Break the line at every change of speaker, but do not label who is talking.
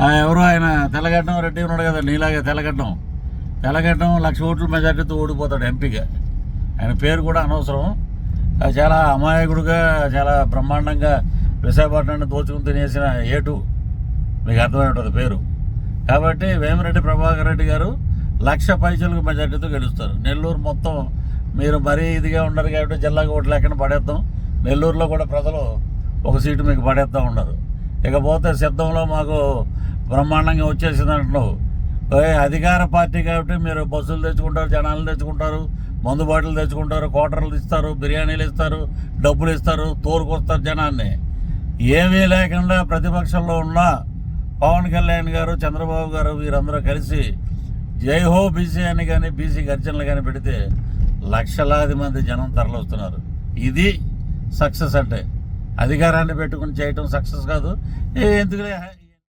ఎవరు ఆయన తెల్లగడ్డం రెడ్డి ఉన్నాడు కదా, నీలాగే తెల్లగడ్డం 1,00,000 ఓట్ల మెజార్టీతో ఓడిపోతాడు ఎంపీగా. ఆయన పేరు కూడా అనవసరం. చాలా అమాయకుడుగా చాలా బ్రహ్మాండంగా విశాఖపట్నాన్ని దోచుకుని తినేసిన ఏటు మీకు అర్థమై ఉంటుంది పేరు. కాబట్టి వేమిరెడ్డి ప్రభాకర్ రెడ్డి గారు 1,00,000 పైసలకు మెజార్టీతో గెలుస్తారు. నెల్లూరు మొత్తం మీరు మరీ ఇదిగా ఉండరు కాబట్టి జిల్లాకు ఓట్లు ఎక్కడ పడేద్దాం. నెల్లూరులో కూడా ప్రజలు ఒక సీటు మీకు పడేస్తూ ఉండరు. ఇకపోతే సిద్ధంలో మాకు బ్రహ్మాండంగా వచ్చేసింది అంటున్నావు. అధికార పార్టీ కాబట్టి మీరు బస్సులు తెచ్చుకుంటారు, జనాలు తెచ్చుకుంటారు, మందు బాటలు తెచ్చుకుంటారు, క్వార్టర్లు ఇస్తారు, బిర్యానీలు ఇస్తారు, డబ్బులు ఇస్తారు, తోలుకొస్తారు జనాన్ని. ఏమీ లేకుండా ప్రతిపక్షంలో ఉన్న పవన్ కళ్యాణ్ గారు, చంద్రబాబు గారు వీరందరూ కలిసి జై హో బీసీ అని కానీ బీసీ గర్జనలు కానీ పెడితే లక్షలాది మంది జనం తరలిస్తున్నారు. ఇది సక్సెస్ అంటే. అధికారాన్ని పెట్టుకుని చేయటం సక్సెస్ కాదు. ఎందుకులే